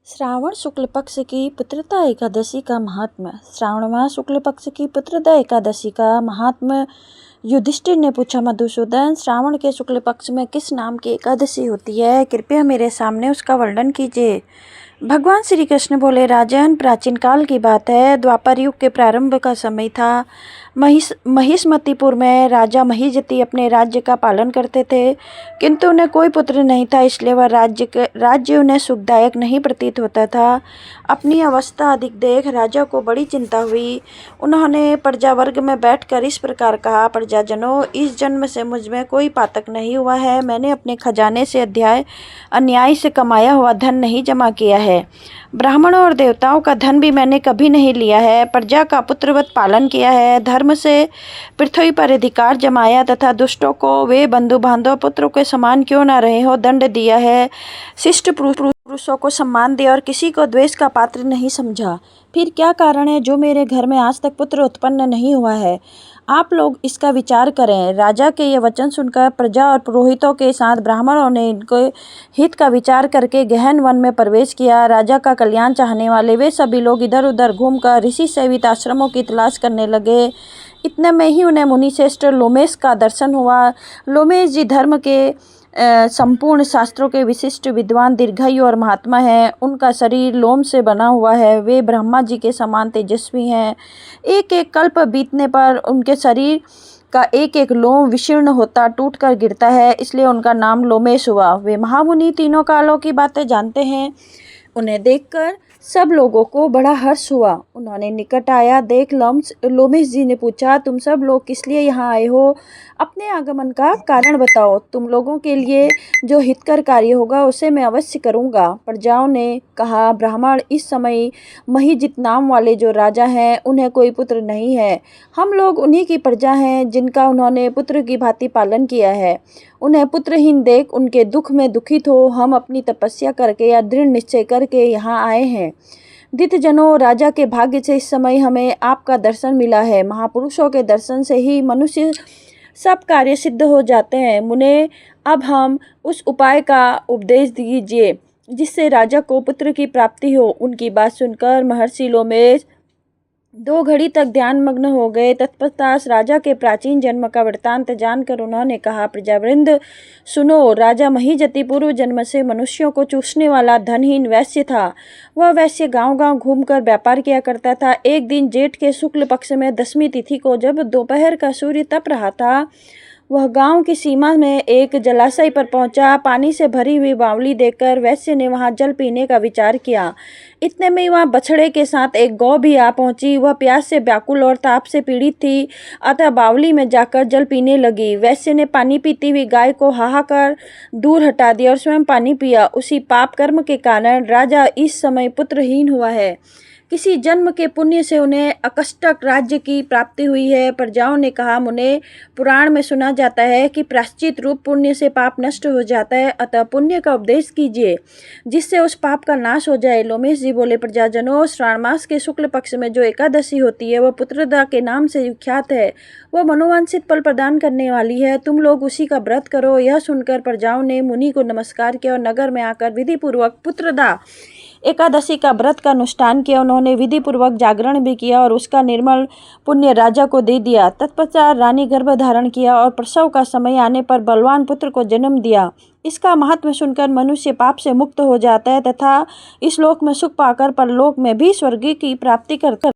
श्रावण शुक्ल पक्ष की पुत्रदा एकादशी का महात्म्य। श्रावण माह शुक्ल पक्ष की पुत्रदा एकादशी का महात्म्य। युधिष्ठिर ने पूछा, मधुसूदन, श्रावण के शुक्ल पक्ष में किस नाम की एकादशी होती है? कृपया मेरे सामने उसका वर्णन कीजिए। भगवान श्री कृष्ण बोले, राजन, प्राचीन काल की बात है। द्वापर युग के प्रारंभ का समय था। महिष्मतिपुर में राजा महिजती अपने राज्य का पालन करते थे, किंतु उन्हें कोई पुत्र नहीं था, इसलिए वह राज्य उन्हें सुखदायक नहीं प्रतीत होता था। अपनी अवस्था अधिक देख राजा को बड़ी चिंता हुई। उन्होंने प्रजावर्ग में बैठकर इस प्रकार कहा, प्रजाजनों, इस जन्म से मुझ में कोई पातक नहीं हुआ है। मैंने अपने खजाने से अन्याय से कमाया हुआ धन नहीं जमा किया है। ब्राह्मणों और देवताओं का धन भी मैंने कभी नहीं लिया है। प्रजा का पुत्रवत पालन किया है। धर्म से पृथ्वी पर अधिकार जमाया तथा दुष्टों को वे बंधु बांधव पुत्रों के समान क्यों न रहे हो दंड दिया है। शिष्ट पुरुषों को सम्मान दिया और किसी को द्वेष का पात्र नहीं समझा। फिर क्या कारण है जो मेरे घर में आज तक पुत्र उत्पन्न नहीं हुआ है? आप लोग इसका विचार करें। राजा के ये वचन सुनकर प्रजा और पुरोहितों के साथ ब्राह्मणों ने इनके हित का विचार करके गहन वन में प्रवेश किया। राजा का कल्याण चाहने वाले वे सभी लोग इधर उधर घूमकर ऋषि सेवित आश्रमों की तलाश करने लगे। इतने में ही उन्हें मुनिश्रेष्ठ लोमेश का दर्शन हुआ। लोमेश जी धर्म के संपूर्ण शास्त्रों के विशिष्ट विद्वान, दीर्घायु और महात्मा हैं। उनका शरीर लोम से बना हुआ है। वे ब्रह्मा जी के समान तेजस्वी हैं। एक एक कल्प बीतने पर उनके शरीर का एक एक लोम विशीर्ण होता टूट कर गिरता है, इसलिए उनका नाम लोमेश हुआ। वे महामुनि तीनों कालों की बातें जानते हैं। उन्हें देखकर सब लोगों को बड़ा हर्ष हुआ। उन्होंने निकट आया देख लोमेश जी ने पूछा, तुम सब लोग किस लिए यहाँ आए हो? अपने आगमन का कारण बताओ। तुम लोगों के लिए जो हितकर कार्य होगा उसे मैं अवश्य करूँगा। प्रजाओं ने कहा, ब्राह्मण, इस समय महिजित नाम वाले जो राजा हैं उन्हें कोई पुत्र नहीं है। हम लोग उन्हीं की प्रजा हैं जिनका उन्होंने पुत्र की भांति पालन किया है। उन्हें पुत्रहीन देख उनके दुख में दुखित हो हम अपनी तपस्या करके या दृढ़ निश्चय करके यहाँ आए हैं। दितजनों, राजा के भाग्य से इस समय हमें आपका दर्शन मिला है। महापुरुषों के दर्शन से ही मनुष्य सब कार्य सिद्ध हो जाते हैं। मुने, अब हम उस उपाय का उपदेश दीजिए जिससे राजा को पुत्र की प्राप्ति हो। उनकी बात सुनकर महर्षि लोमेश 2 घड़ी तक ध्यानमग्न हो गए। तत्पश्चात राजा के प्राचीन जन्म का वृत्तांत जानकर उन्होंने कहा, प्रजावृंद सुनो, राजा महिजती पूर्व जन्म से मनुष्यों को चूसने वाला धनहीन वैश्य था। वह वैश्य गांव-गांव घूमकर व्यापार किया करता था। एक दिन जेठ के शुक्ल पक्ष में 10वीं तिथि को जब दोपहर का सूर्य तप रहा था, वह गांव की सीमा में एक जलाशय पर पहुंचा। पानी से भरी हुई बावली देखकर वैश्य ने वहां जल पीने का विचार किया। इतने में वहां बछड़े के साथ एक गौ भी आ पहुंची। वह प्यास से व्याकुल और ताप से पीड़ित थी, अतः बावली में जाकर जल पीने लगी। वैश्य ने पानी पीती हुई गाय को हाहाकार दूर हटा दिया और स्वयं पानी पिया। उसी पाप कर्म के कारण राजा इस समय पुत्रहीन हुआ है। किसी जन्म के पुण्य से उन्हें अकष्टक राज्य की प्राप्ति हुई है। प्रजाओं ने कहा, मुने, पुराण में सुना जाता है कि प्रायश्चित रूप पुण्य से पाप नष्ट हो जाता है, अतः पुण्य का उपदेश कीजिए जिससे उस पाप का नाश हो जाए। लोमेश जी बोले, प्रजाजनों, श्रावण मास के शुक्ल पक्ष में जो एकादशी होती है वह पुत्रदा के नाम से विख्यात है। वह मनोवांछित फल प्रदान करने वाली है। तुम लोग उसी का व्रत करो। यह सुनकर प्रजाओं ने मुनि को नमस्कार किया और नगर में आकर विधि पूर्वक पुत्रदा एकादशी का व्रत का अनुष्ठान किया। उन्होंने विधि पूर्वक जागरण भी किया और उसका निर्मल पुण्य राजा को दे दिया। तत्पश्चात रानी गर्भ धारण किया और प्रसव का समय आने पर बलवान पुत्र को जन्म दिया। इसका महात्म्य सुनकर मनुष्य पाप से मुक्त हो जाता है तथा इस लोक में सुख पाकर परलोक में भी स्वर्ग की प्राप्ति करता है।